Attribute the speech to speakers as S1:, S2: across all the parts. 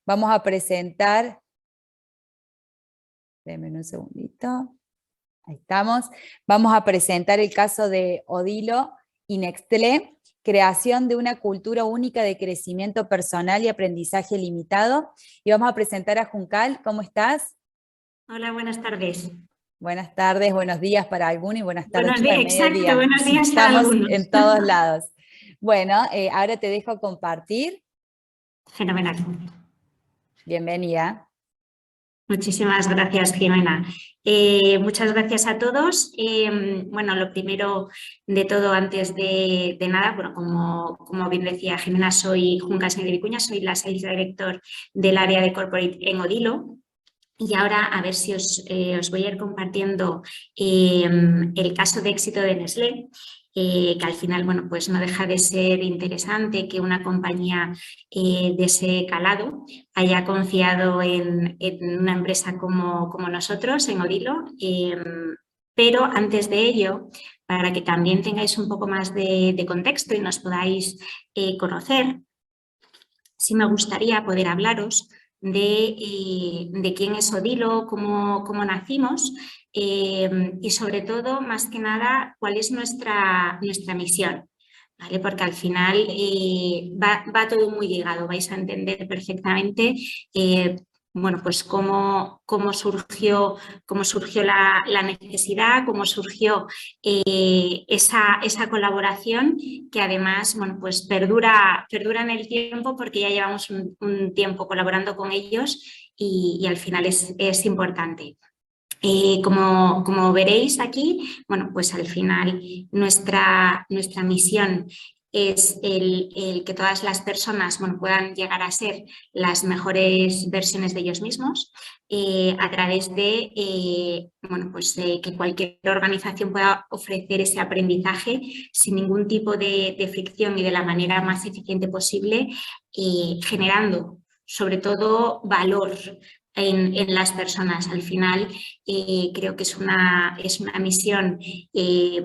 S1: Vamos a presentar, denme un segundito, ahí estamos. Vamos a presentar el caso de Odilo y Nextlé, creación de una cultura única de crecimiento personal y aprendizaje limitado. Y vamos a presentar a Juncal. ¿Cómo estás?
S2: Hola, buenas tardes.
S1: Buenas tardes, buenos días para algunos y buenas tardes
S2: Buenos
S1: para
S2: días,
S1: el
S2: exacto,
S1: mediodía.
S2: buenos días para
S1: Estamos
S2: algunos.
S1: en todos lados. Bueno, ahora te dejo compartir.
S2: Fenomenal.
S1: Bienvenida.
S2: Muchísimas gracias, Jimena. Muchas gracias a todos. Bueno, lo primero de todo, antes de nada, bueno, como bien decía Jimena, soy Juncal Sáenz de Vicuña, soy la Sales Director del área de Corporate en Odilo. Y ahora a ver si os voy a ir compartiendo el caso de éxito de Nestlé, que al final, bueno, pues no deja de ser interesante que una compañía de ese calado haya confiado en una empresa como nosotros, en Odilo. Pero antes de ello, para que también tengáis un poco más de contexto y nos podáis conocer, sí me gustaría poder hablaros de quién es Odilo, cómo nacimos y sobre todo, más que nada, cuál es nuestra misión. ¿Vale? Porque al final va todo muy ligado, vais a entender perfectamente bueno, pues cómo surgió la necesidad, cómo surgió esa colaboración que además, bueno, pues perdura en el tiempo porque ya llevamos un tiempo colaborando con ellos y al final es importante. Como veréis aquí, bueno, pues al final nuestra misión es el que todas las personas, bueno, puedan llegar a ser las mejores versiones de ellos mismos a través de bueno, pues, que cualquier organización pueda ofrecer ese aprendizaje sin ningún tipo de fricción y de la manera más eficiente posible, generando sobre todo valor en las personas. Al final creo que es una misión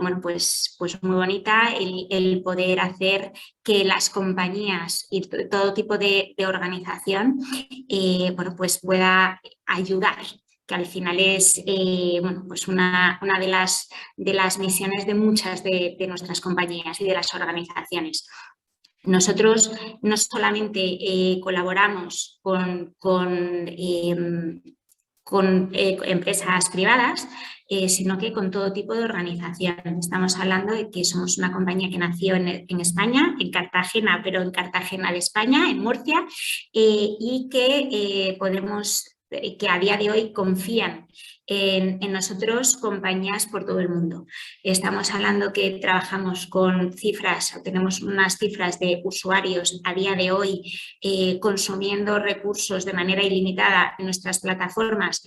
S2: bueno, pues muy bonita el poder hacer que las compañías y todo tipo de organización bueno, pues pueda ayudar, que al final es bueno, pues una de las misiones de muchas de nuestras compañías y de las organizaciones. Nosotros no solamente colaboramos con empresas privadas, sino que con todo tipo de organización. Estamos hablando de que somos una compañía que nació en España, en Cartagena, pero en Cartagena de España, en Murcia, y que que a día de hoy confían en nosotros compañías por todo el mundo. Estamos hablando que trabajamos con cifras, o tenemos unas cifras de usuarios a día de hoy consumiendo recursos de manera ilimitada en nuestras plataformas,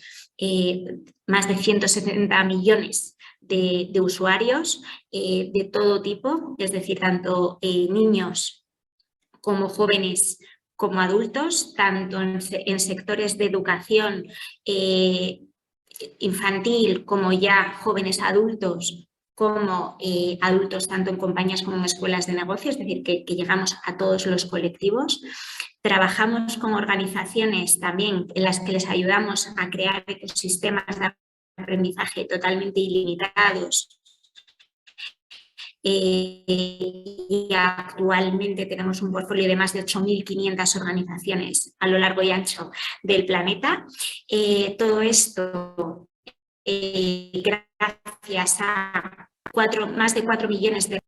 S2: más de 170 millones de usuarios de todo tipo, es decir, tanto niños como jóvenes como adultos, tanto en sectores de educación infantil como ya jóvenes adultos, como adultos tanto en compañías como en escuelas de negocios, es decir, que llegamos a todos los colectivos. Trabajamos con organizaciones también en las que les ayudamos a crear ecosistemas de aprendizaje totalmente ilimitados. Y actualmente tenemos un portfolio de más de 8.500 organizaciones a lo largo y ancho del planeta. Todo esto gracias a más de 4 millones de...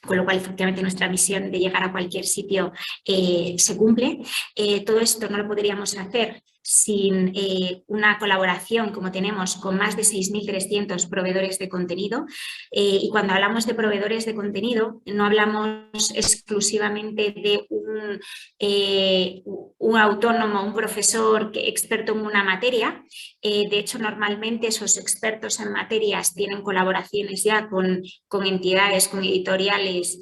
S2: Con lo cual, efectivamente, nuestra misión de llegar a cualquier sitio se cumple. Todo esto no lo podríamos hacer sin una colaboración como tenemos con más de 6.300 proveedores de contenido. Y cuando hablamos de proveedores de contenido, no hablamos exclusivamente de un autónomo, un profesor experto en una materia. De hecho, normalmente esos expertos en materias tienen colaboraciones ya con entidades, con editoriales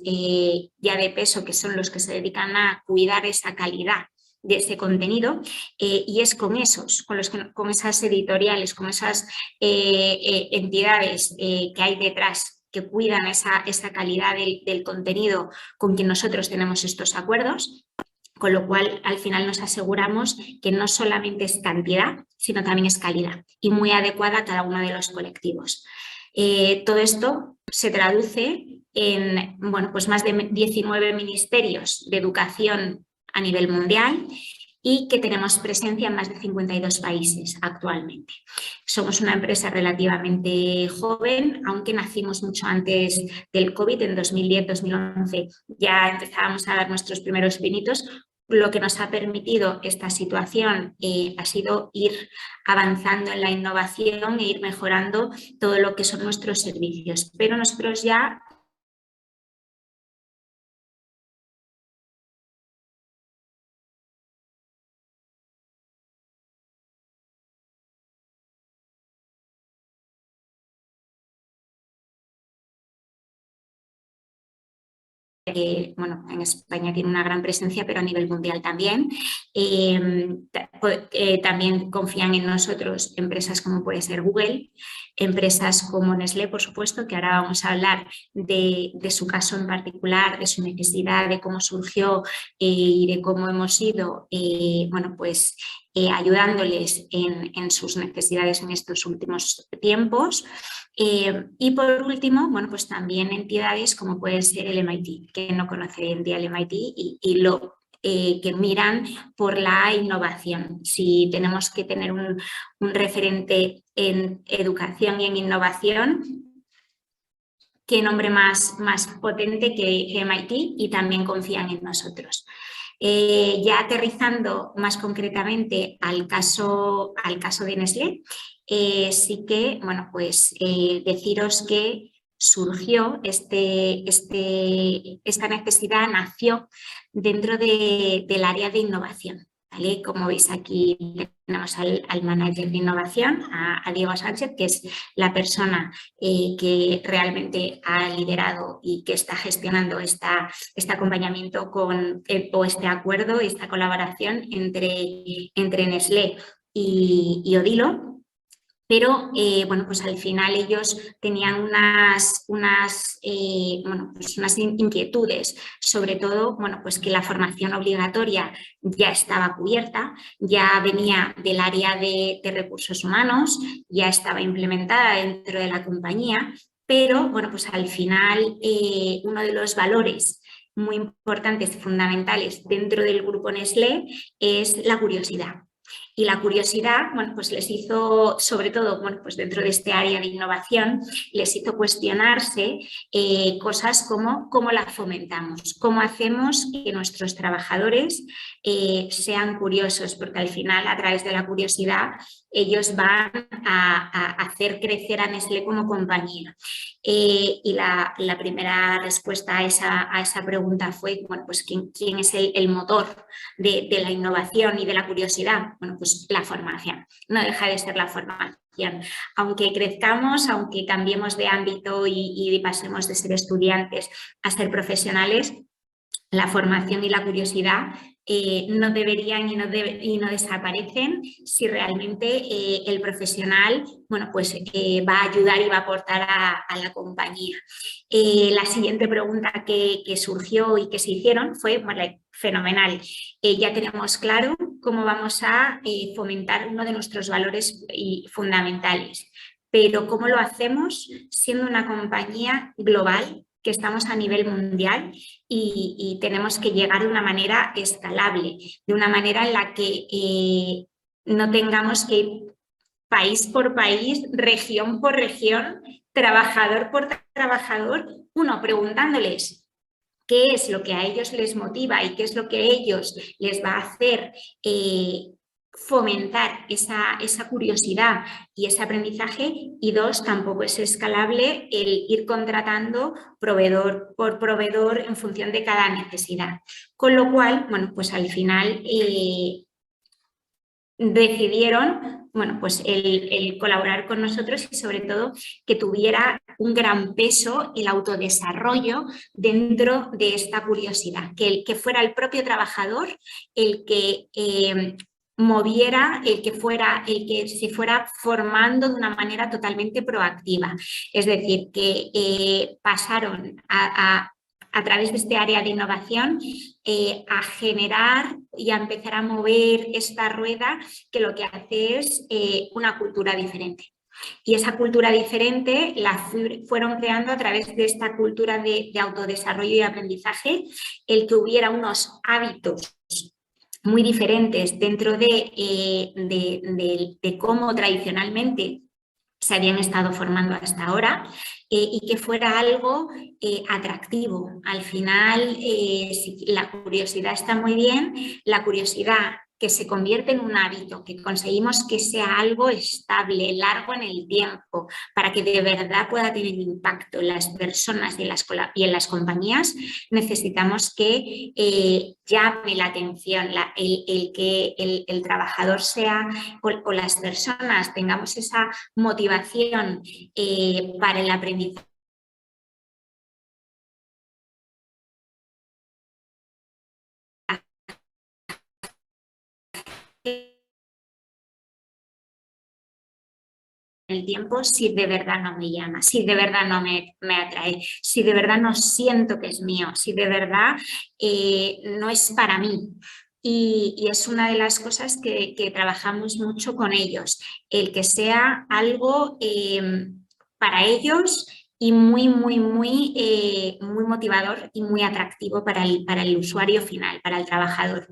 S2: ya de peso, que son los que se dedican a cuidar esa calidad de ese contenido, y es con esas editoriales, con esas entidades que hay detrás que cuidan esa calidad del contenido, con quien nosotros tenemos estos acuerdos. con lo cual al final nos aseguramos que no solamente es cantidad, sino también es calidad y muy adecuada a cada uno de los colectivos. Todo esto se traduce en pues más de 19 ministerios de educación a nivel mundial y que tenemos presencia en más de 52 países actualmente. Somos una empresa relativamente joven, aunque nacimos mucho antes del COVID, en 2010-2011 ya empezábamos a dar nuestros primeros pinitos. Lo que nos ha permitido esta situación ha sido ir avanzando en la innovación e ir mejorando todo lo que son nuestros servicios. Pero nosotros ya en España tiene una gran presencia, pero a nivel mundial también. También confían en nosotros empresas como puede ser Google, empresas como Nestlé, por supuesto, que ahora vamos a hablar de su caso en particular, de su necesidad, de cómo surgió y de cómo hemos ido ayudándoles en sus necesidades en estos últimos tiempos. Y por último, pues también entidades como puede ser el MIT, que no conoce hoy en día el MIT que miran por la innovación. Si tenemos que tener un referente en educación y en innovación, qué nombre más potente que MIT, y también confían en nosotros. Ya aterrizando más concretamente al caso de Nestlé, sí que, deciros que surgió esta necesidad, nació dentro del área de innovación. ¿Vale? Como veis aquí tenemos al manager de innovación, a Diego Sánchez, que es la persona que realmente ha liderado y que está gestionando este acompañamiento o este acuerdo, esta colaboración entre Nestlé y Odilo. Pero pues al final ellos tenían unas inquietudes, sobre todo pues que la formación obligatoria ya estaba cubierta, ya venía del área de recursos humanos, ya estaba implementada dentro de la compañía, pero pues al final uno de los valores muy importantes y fundamentales dentro del grupo Nestlé es la curiosidad. Y la curiosidad, pues les hizo, sobre todo, pues dentro de este área de innovación, les hizo cuestionarse cosas como cómo la fomentamos, cómo hacemos que nuestros trabajadores sean curiosos, porque al final, a través de la curiosidad, ellos van a hacer crecer a Nestlé como compañía. Y la primera respuesta a esa pregunta fue, pues ¿quién es el motor de la innovación y de la curiosidad? Pues la formación, no deja de ser la formación. Aunque crezcamos, aunque cambiemos de ámbito y pasemos de ser estudiantes a ser profesionales, la formación y la curiosidad no deberían y no desaparecen si realmente el profesional va a ayudar y va a aportar a la compañía. La siguiente pregunta que surgió y que se hicieron fue fenomenal. Ya tenemos claro cómo vamos a fomentar uno de nuestros valores fundamentales, pero ¿cómo lo hacemos siendo una compañía global, que estamos a nivel mundial y tenemos que llegar de una manera escalable, de una manera en la que no tengamos que ir país por país, región por región, trabajador por trabajador, preguntándoles qué es lo que a ellos les motiva y qué es lo que a ellos les va a hacer fomentar esa curiosidad y ese aprendizaje, y dos, tampoco es escalable el ir contratando proveedor por proveedor en función de cada necesidad. Con lo cual, pues al final decidieron el colaborar con nosotros y sobre todo que tuviera un gran peso el autodesarrollo dentro de esta curiosidad, que fuera el propio trabajador el que moviera, el que se fuera formando de una manera totalmente proactiva. Es decir, que pasaron a a través de este área de innovación, a generar y a empezar a mover esta rueda que lo que hace es una cultura diferente. Y esa cultura diferente la fueron creando a través de esta cultura de autodesarrollo y aprendizaje, el que hubiera unos hábitos muy diferentes dentro de cómo tradicionalmente se habían estado formando hasta ahora, y que fuera algo atractivo. Al final, la curiosidad está muy bien, la curiosidad que se convierte en un hábito, que conseguimos que sea algo estable, largo en el tiempo, para que de verdad pueda tener impacto en las personas y en las compañías, necesitamos que llame la atención, el que el trabajador sea o las personas tengamos esa motivación para el aprendizaje. El tiempo, si de verdad no me llama, si de verdad no me atrae, si de verdad no siento que es mío, si de verdad no es para mí. Y es una de las cosas que trabajamos mucho con ellos, el que sea algo para ellos y muy motivador y muy atractivo para el usuario final, para el trabajador.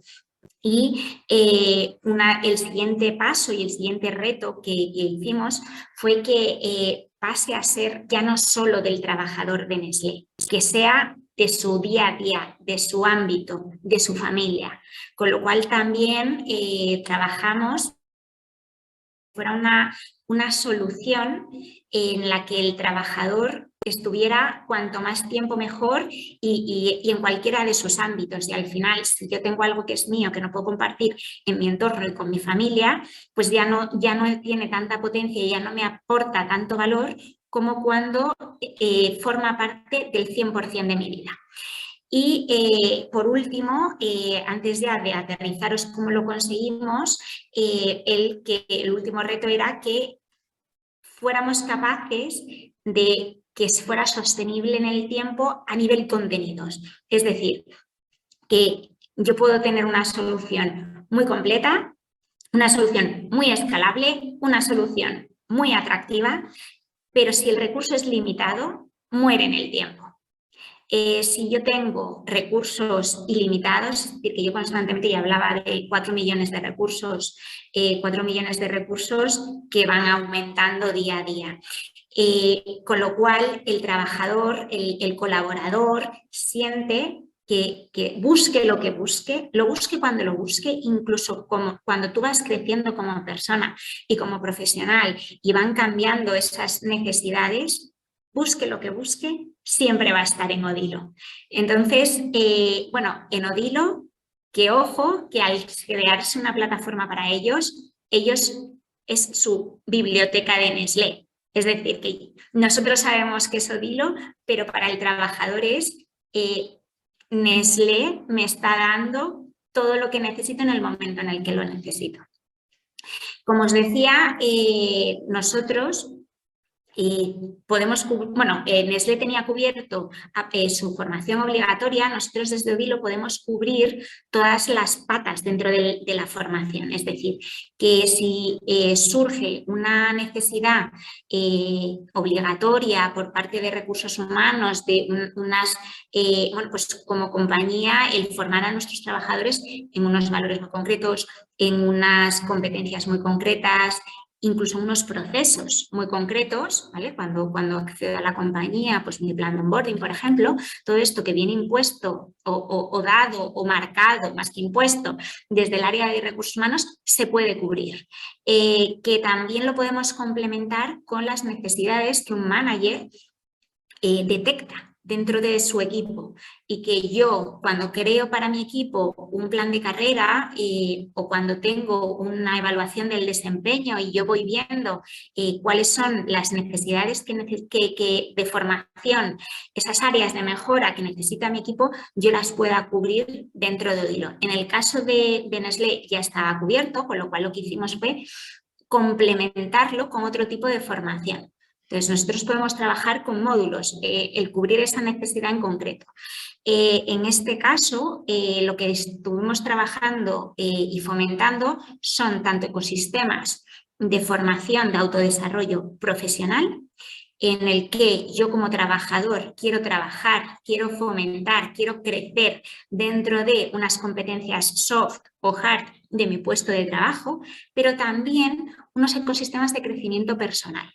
S2: Y el siguiente paso y el siguiente reto que hicimos fue que pase a ser ya no solo del trabajador de Nestlé, que sea de su día a día, de su ámbito, de su familia. Con lo cual también trabajamos fuera una solución en la que el trabajador estuviera cuanto más tiempo mejor y en cualquiera de sus ámbitos. Y al final, si yo tengo algo que es mío, que no puedo compartir en mi entorno y con mi familia, pues ya no tiene tanta potencia y ya no me aporta tanto valor como cuando forma parte del 100% de mi vida. Y por último, antes ya de aterrizaros cómo lo conseguimos, el último reto era que fuéramos capaces de que fuera sostenible en el tiempo a nivel contenidos. Es decir, que yo puedo tener una solución muy completa, una solución muy escalable, una solución muy atractiva, pero si el recurso es limitado, muere en el tiempo. Si yo tengo recursos ilimitados, es decir, que yo constantemente ya hablaba de 4 millones de recursos, 4 millones de recursos que van aumentando día a día. Con lo cual, el trabajador, el colaborador, siente que busque lo que busque, lo busque cuando lo busque, incluso cuando tú vas creciendo como persona y como profesional y van cambiando esas necesidades, busque lo que busque, siempre va a estar en Odilo. Entonces, bueno, en Odilo, que ojo, que al crearse una plataforma para ellos es su biblioteca de Nestlé. Es decir, que nosotros sabemos que es Odilo, pero para el trabajador es Nestlé me está dando todo lo que necesito en el momento en el que lo necesito. Como os decía, nosotros Nestlé tenía cubierto su formación obligatoria, nosotros desde Odilo podemos cubrir todas las patas dentro de la formación, es decir, que si surge una necesidad obligatoria por parte de recursos humanos, de pues como compañía, el formar a nuestros trabajadores en unos valores muy concretos, en unas competencias muy concretas, incluso unos procesos muy concretos, ¿vale? Cuando accedo a la compañía, pues mi plan de onboarding, por ejemplo, todo esto que viene impuesto o dado o marcado, más que impuesto, desde el área de recursos humanos, se puede cubrir. Que también lo podemos complementar con las necesidades que un manager detecta dentro de su equipo y que yo cuando creo para mi equipo un plan de carrera o cuando tengo una evaluación del desempeño y yo voy viendo cuáles son las necesidades de formación, esas áreas de mejora que necesita mi equipo, yo las pueda cubrir dentro de Odilo. En el caso de Nestlé ya estaba cubierto, con lo cual lo que hicimos fue complementarlo con otro tipo de formación. Entonces, nosotros podemos trabajar con módulos, el cubrir esa necesidad en concreto. En este caso, lo que estuvimos trabajando y fomentando son tanto ecosistemas de formación, de autodesarrollo profesional, en el que yo como trabajador quiero trabajar, quiero fomentar, quiero crecer dentro de unas competencias soft o hard de mi puesto de trabajo, pero también unos ecosistemas de crecimiento personal.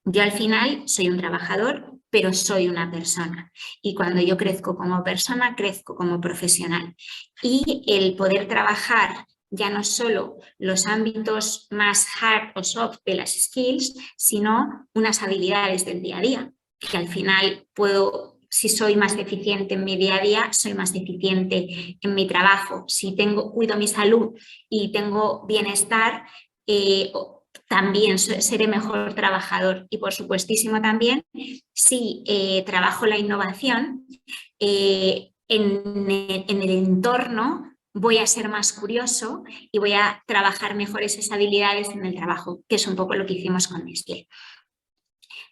S2: Yo al final soy un trabajador, pero soy una persona. Y cuando yo crezco como persona, crezco como profesional. Y el poder trabajar ya no solo los ámbitos más hard o soft de las skills, sino unas habilidades del día a día, que al final puedo, si soy más deficiente en mi día a día, soy más deficiente en mi trabajo. Si cuido mi salud y tengo bienestar, también seré mejor trabajador. Y por supuestísimo también, si trabajo la innovación en el entorno, voy a ser más curioso y voy a trabajar mejor esas habilidades en el trabajo, que es un poco lo que hicimos con Nestlé.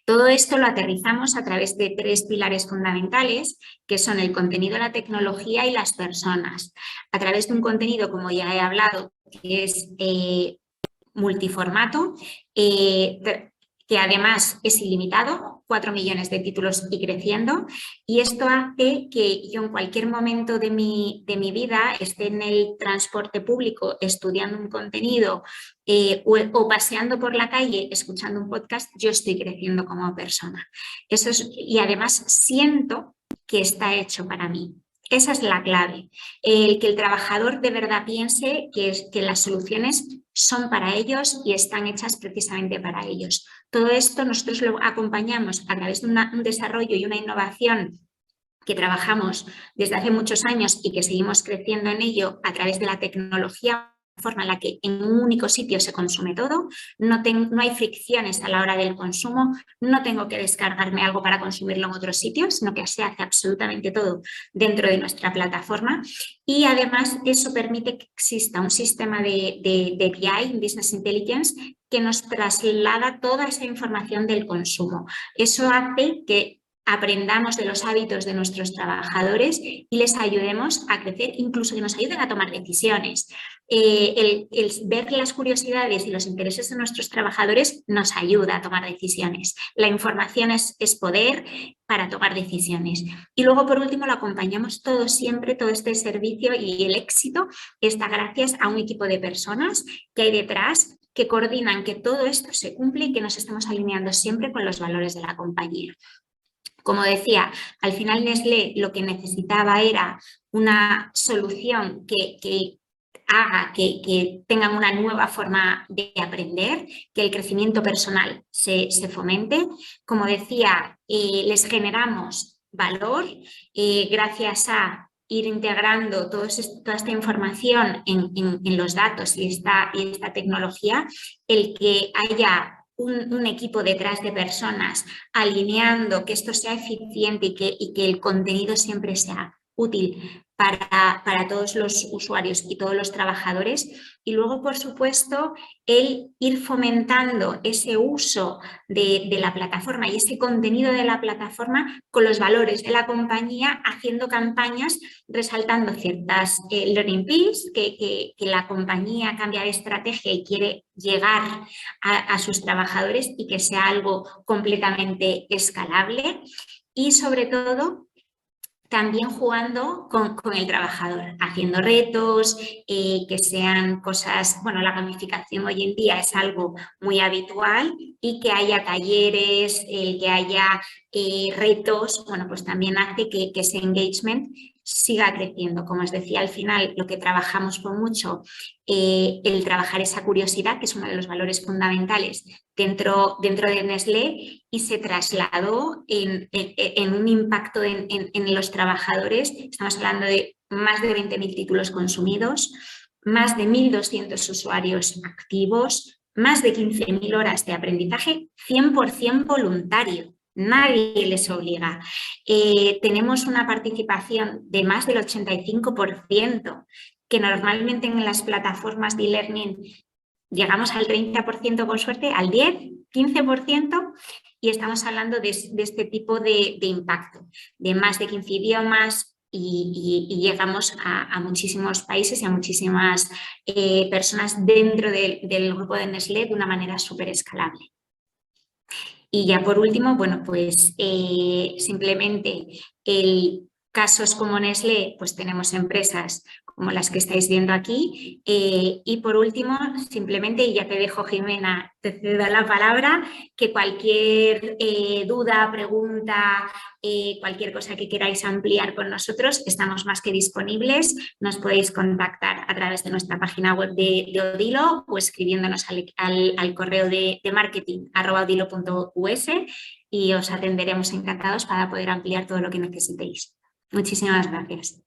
S2: Todo esto lo aterrizamos a través de 3 pilares fundamentales, que son el contenido, la tecnología y las personas. A través de un contenido, como ya he hablado, que es multiformato, que además es ilimitado, 4 millones de títulos y creciendo, y esto hace que yo en cualquier momento de mi vida esté en el transporte público estudiando un contenido o paseando por la calle escuchando un podcast, yo estoy creciendo como persona. Y además siento que está hecho para mí. Esa es la clave, que el trabajador de verdad piense que las soluciones son para ellos y están hechas precisamente para ellos. Todo esto nosotros lo acompañamos a través de un desarrollo y una innovación que trabajamos desde hace muchos años y que seguimos creciendo en ello a través de la tecnología, de forma en la que en un único sitio se consume todo, no hay fricciones a la hora del consumo, no tengo que descargarme algo para consumirlo en otro sitio, sino que se hace absolutamente todo dentro de nuestra plataforma, y además eso permite que exista un sistema de BI, Business Intelligence, que nos traslada toda esa información del consumo. Eso hace que aprendamos de los hábitos de nuestros trabajadores y les ayudemos a crecer, incluso que nos ayuden a tomar decisiones. El ver las curiosidades y los intereses de nuestros trabajadores nos ayuda a tomar decisiones. La información es poder para tomar decisiones. Y luego, por último, lo acompañamos siempre, todo este servicio y el éxito está gracias a un equipo de personas que hay detrás, que coordinan que todo esto se cumple y que nos estamos alineando siempre con los valores de la compañía. Como decía, al final Nestlé lo que necesitaba era una solución que haga que tengan una nueva forma de aprender, que el crecimiento personal se fomente. Como decía, les generamos valor gracias a ir integrando toda esta información en los datos y esta tecnología, el que haya un equipo detrás de personas alineando que esto sea eficiente y que el contenido siempre sea útil para todos los usuarios y todos los trabajadores. Y luego, por supuesto, el ir fomentando ese uso de la plataforma y ese contenido de la plataforma con los valores de la compañía, haciendo campañas, resaltando ciertas learning pieces que la compañía cambia de estrategia y quiere llegar a sus trabajadores y que sea algo completamente escalable. Y sobre todo, también jugando con el trabajador, haciendo retos, que sean cosas, bueno, la gamificación hoy en día es algo muy habitual, y que haya talleres, que haya retos, bueno, pues también hace que ese engagement siga creciendo. Como os decía, al final lo que trabajamos por mucho, el trabajar esa curiosidad, que es uno de los valores fundamentales dentro de Nestlé, y se trasladó en un impacto en los trabajadores. Estamos hablando de más de 20.000 títulos consumidos, más de 1.200 usuarios activos, más de 15.000 horas de aprendizaje 100% voluntario. Nadie les obliga. Tenemos una participación de más del 85%, que normalmente en las plataformas de e-learning llegamos al 30% con suerte, al 10%, 15%, y estamos hablando de este tipo de impacto, de más de 15 idiomas, y llegamos a muchísimos países y a muchísimas personas dentro del grupo de Nestlé de una manera súper escalable. Y ya por último, bueno, pues simplemente casos como Nestlé, pues tenemos empresas como las que estáis viendo aquí. Y por último, simplemente, y ya te dejo, Jimena, te cedo la palabra, que cualquier duda, pregunta, cualquier cosa que queráis ampliar con nosotros, estamos más que disponibles. Nos podéis contactar a través de nuestra página web de Odilo o escribiéndonos al correo de marketing @odilo.us, y os atenderemos encantados para poder ampliar todo lo que necesitéis. Muchísimas gracias.